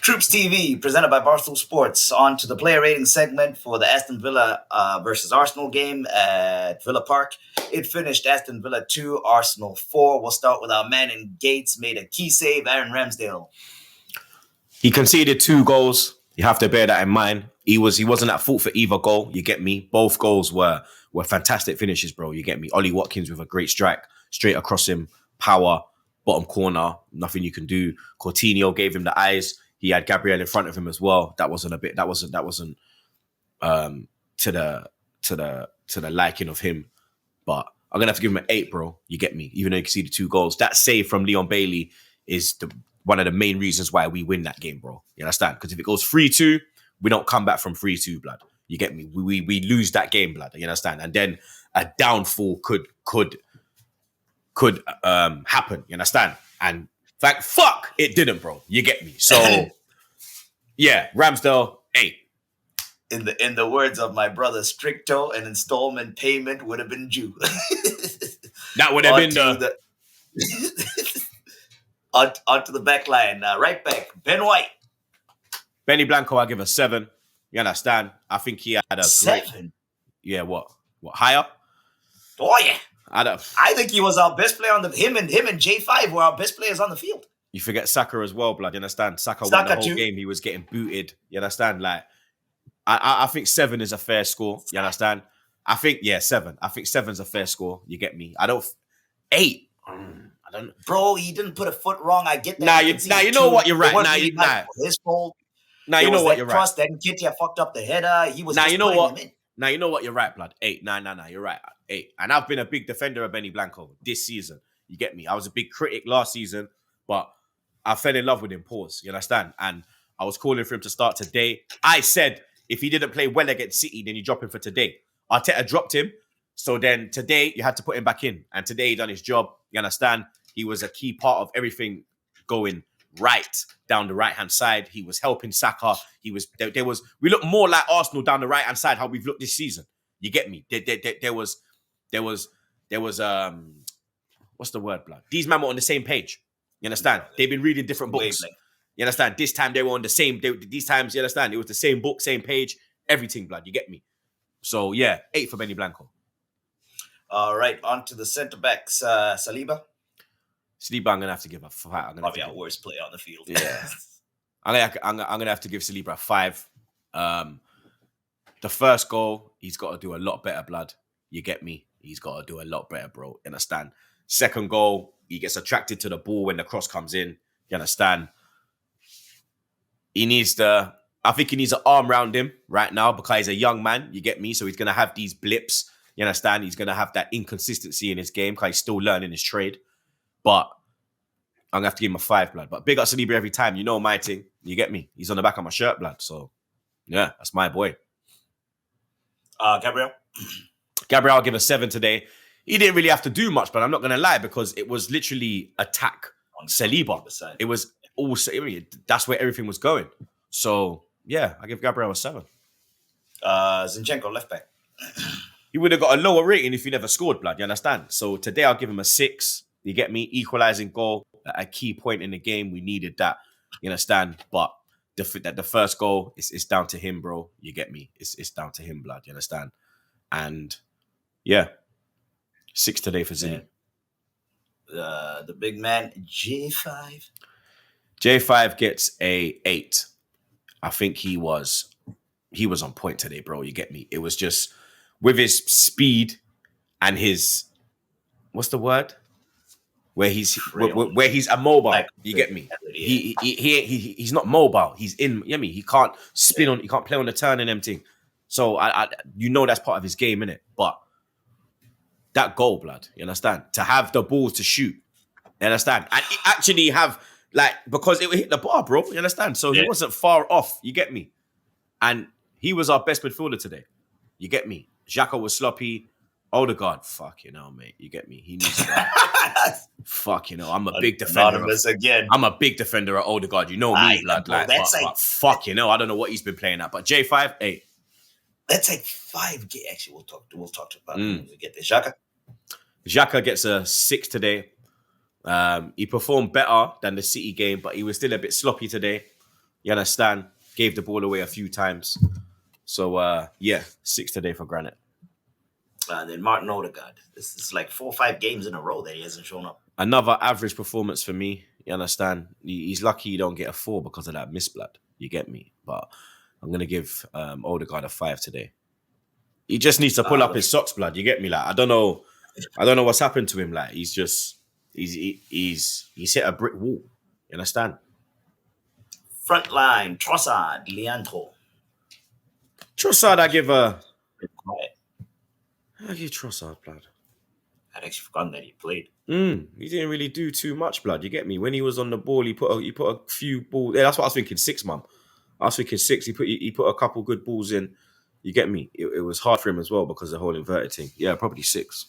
Troopz TV, presented by Barstool Sports. On to the player rating segment for the Aston Villa versus Arsenal game at Villa Park. It finished Aston Villa 2, Arsenal 4. We'll start with our man in Gates, made a key save, Aaron Ramsdale. He conceded 2 goals. You have to bear that in mind. He wasn't at fault for either goal. You get me? Both goals were fantastic finishes, bro. You get me? Ollie Watkins with a great strike, straight across him, power, bottom corner, nothing you can do. Coutinho gave him the eyes. He had Gabriel in front of him as well. That wasn't to the liking of him. But I'm gonna have to give him an 8, bro. You get me? Even though you conceded 2 goals, that save from Leon Bailey is one of the main reasons why we win that game, bro. You understand? Because if it goes 3-2, we don't come back from 3-2, blood. You get me? We lose that game, blood. You understand? And then a downfall could happen. You understand? And fuck, it didn't, bro. You get me? So yeah, Ramsdale 8. In the words of my brother Stricto, an installment payment would have been due. That would have been onto the back line. Right back, Ben White. Benny Blanco, I give a 7. You understand? I think he had a 7. Great, yeah, what higher? Oh yeah. I think he was our best player on the him and J5 were our best players on the field. You forget Saka as well, blood. You understand? Saka won the whole game. He was getting booted. You understand? Like, I think 7 is a fair score. You understand? I think 7. I think 7's a fair score. You get me? 8. I don't. Bro, he didn't put a foot wrong. I get that. Now you know what you're right. His fault. Now you know what you're right. Then Nketiah fucked up the header. He was. Now you know what. Now you know what you're right, blood. 8. No. You're right. 8. And I've been a big defender of Benny Blanco this season. You get me? I was a big critic last season, but I fell in love with him. Pause. You understand? And I was calling for him to start today. I said if he didn't play well against City, then you drop him for today. Arteta dropped him. So then today you had to put him back in. And today he done his job. You understand? He was a key part of everything going right down the right-hand side. He was helping Saka. We looked more like Arsenal down the right-hand side, how we've looked this season. You get me? There was what's the word, blood? These men were on the same page. You understand? They've been reading different books. You understand? This time they were on the same. These times, you understand? It was the same book, same page, everything, blood. You get me? So yeah, 8 for Benny Blanco. All right, on to the centre backs. Saliba, I'm gonna have to give a 5. Probably our worst player on the field. Yeah, I'm gonna have to give Saliba a 5. The first goal, he's got to do a lot better, blood. You get me? He's got to do a lot better, bro. You understand? Second goal, he gets attracted to the ball when the cross comes in. You understand? I think he needs an arm around him right now because he's a young man. You get me? So he's going to have these blips. You understand? He's going to have that inconsistency in his game because he's still learning his trade. But I'm going to have to give him a 5, blood. But big up Saliba every time. You know my thing. You get me? He's on the back of my shirt, blood. So, yeah, that's my boy. Gabriel, I'll give a 7 today. He didn't really have to do much, but I'm not going to lie because it was literally attack on Saliba. It was all, that's where everything was going. So, yeah, I give Gabriel a 7. Zinchenko, left back. He would have got a lower rating if he never scored, blood. You understand? So today I'll give him a 6. You get me? Equalizing goal at a key point in the game. We needed that. You understand? But the first goal, it's down to him, bro. You get me? It's down to him, blood. You understand? And yeah, 6 today for Zini. The big man, J5. J5 gets a 8. I think he was on point today, bro. You get me? It was just with his speed and his, what's the word? Where he's immobile. You get me? He's not mobile. He's in. You get me? He can't spin on. He can't play on the turn and everything. So that's part of his game, innit? But that goal, blood. You understand? To have the ball to shoot. You understand? And actually have because it hit the bar, bro. You understand? So he wasn't far off. You get me? And he was our best midfielder today. You get me? Xhaka was sloppy. Odegaard, fuck you know, mate. You get me? He needs to. Fuck you know. I'm a big defender. I'm a big defender of Odegaard. You know me, blood. But fuck you know. I don't know what he's been playing at. But J5, 8. That's like 5. Actually, we'll talk about it when we get there. Xhaka. Xhaka gets a 6 today. He performed better than the City game, but he was still a bit sloppy today. You understand? Gave the ball away a few times. So, yeah, 6 today for Granite. Then Martin Odegaard. This is like 4 or 5 games in a row that he hasn't shown up. Another average performance for me. You understand? He's lucky he don't get a 4 because of that misblood. You get me? But I'm going to give Odegaard a 5 today. He just needs to pull up his socks, blood. You get me? Like, I don't know what's happened to him. Like, he's hit a brick wall. You understand? Front line, Trossard, Leandro. Trossard, I give Trossard, blood. I'd actually forgotten that he played. He didn't really do too much, blood. You get me? When he was on the ball, he put a few balls. Yeah, that's what I was thinking. 6, mum. I was thinking 6. He put a couple good balls in. You get me? It was hard for him as well because of the whole inverted thing. Yeah, probably 6.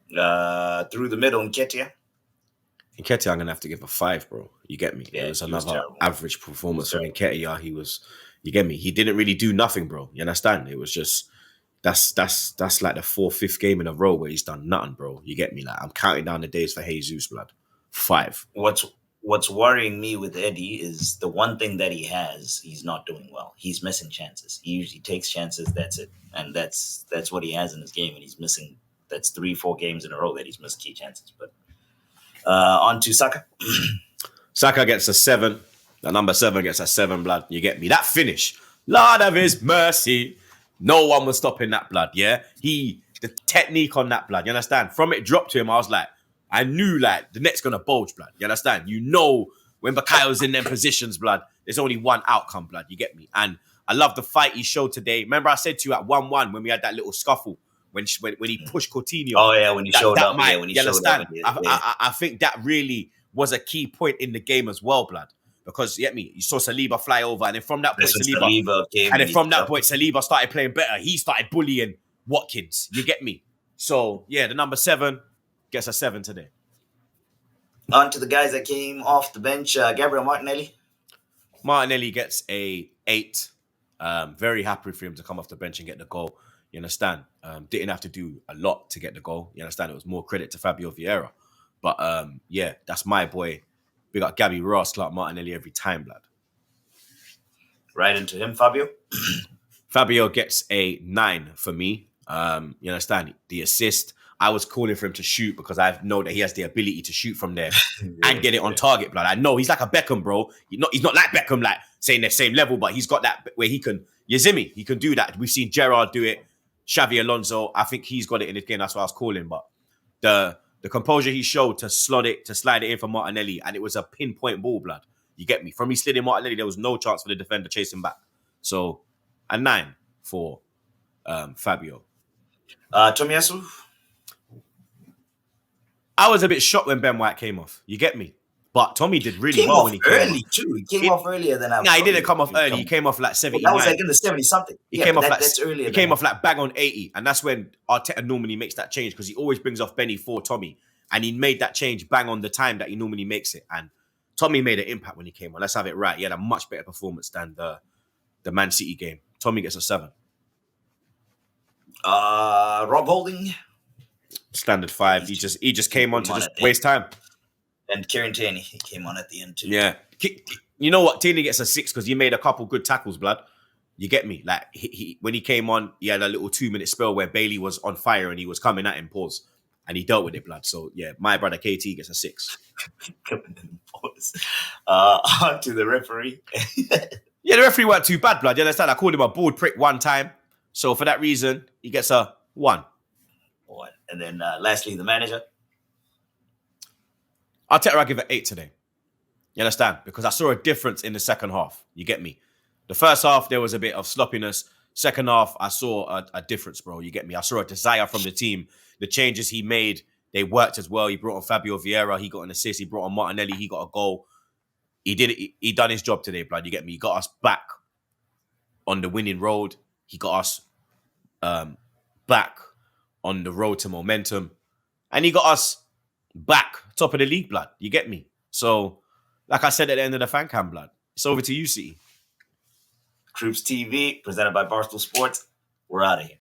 Through the middle, Nketiah. Nketiah, I'm gonna have to give a 5, bro. You get me? Yeah, it was another average performance from Nketiah. You get me? He didn't really do nothing, bro. You understand? It was just that's like the 4th, 5th game in a row where he's done nothing, bro. You get me? Like, I'm counting down the days for Jesus, blood. 5. What's worrying me with Eddie is the one thing that he has, he's not doing well. He's missing chances. He usually takes chances. That's it, and that's what he has in his game, and he's missing. That's 3, 4 games in a row that he's missed key chances. But on to Saka. Saka gets a 7. The number 7 gets a 7, blood. You get me? That finish, Lord of His mercy. No one was stopping that, blood. Yeah, the technique on that, blood. You understand? From it dropped to him, I was like, I knew like the net's gonna bulge, blood. You understand? You know when Bakayle's in them positions, blood, there's only one outcome, blood. You get me? And I love the fight he showed today. Remember, I said to you at 1-1 when we had that little scuffle when he pushed Coutinho. Oh yeah, when he showed up. Yeah, when he showed up. I think that really was a key point in the game as well, blood. Because you get me, you saw Saliba fly over, and then from that point, Saliba started playing better. He started bullying Watkins. You get me? So yeah, the number 7 gets a 7 today. On to the guys that came off the bench. Gabriel Martinelli. Martinelli gets a 8. Very happy for him to come off the bench and get the goal. You understand? Didn't have to do a lot to get the goal. You understand? It was more credit to Fabio Vieira. But yeah, that's my boy. We got Gabby Ross, Clark Martinelli every time, blood. Right into him, Fabio. Fabio gets a 9 for me. You understand? The assist. I was calling for him to shoot because I know that he has the ability to shoot from there and get it on target, blood. I know he's like a Beckham, bro. He's not like Beckham, like saying they're same level, but he's got that where he can, Yazimi, he can do that. We've seen Gerrard do it. Xavi Alonso, I think he's got it in his game. That's what I was calling. But the composure he showed to slide it in for Martinelli, and it was a pinpoint ball, blood. You get me? From he slid in Martinelli, there was no chance for the defender chasing back. So a 9 for Fabio. Tomiyasu. I was a bit shocked when Ben White came off. You get me? But Tommy did really well when he came early off. Too. He came off earlier than I. Nah, he didn't come off early. He came off like 70. That was like in the 70 something. He came off that's earlier. He came off like bang on 80, and that's when Arteta normally makes that change because he always brings off Benny for Tommy, and he made that change bang on the time that he normally makes it. And Tommy made an impact when he came on. Let's have it right. He had a much better performance than the Man City game. Tommy gets a 7. Rob Holding. Standard 5. He just came on to just waste time. And Kieran Tierney, he came on at the end too. Yeah. You know what? Tierney gets a 6 because he made a couple good tackles, blood. You get me? Like, he when he came on, he had a little 2-minute spell where Bailey was on fire and he was coming at him, pause. And he dealt with it, blood. So, yeah, my brother KT gets a 6. Coming in pause. On to the referee. Yeah, the referee weren't too bad, blood. You understand? I called him a bald prick one time. So, for that reason, he gets a 1. 1. And then lastly, the manager. Arteta, give it 8 today. You understand? Because I saw a difference in the second half. You get me? The first half, there was a bit of sloppiness. Second half, I saw a difference, bro. You get me? I saw a desire from the team. The changes he made, they worked as well. He brought on Fabio Vieira. He got an assist. He brought on Martinelli. He got a goal. He did it. He done his job today, blood. You get me? He got us back on the winning road. He got us back on the road to momentum. And he got us back top of the league, blood. You get me? So, like I said at the end of the fan cam, blood, it's over to you, City. TroopzTV, presented by Barstool Sports. We're out of here.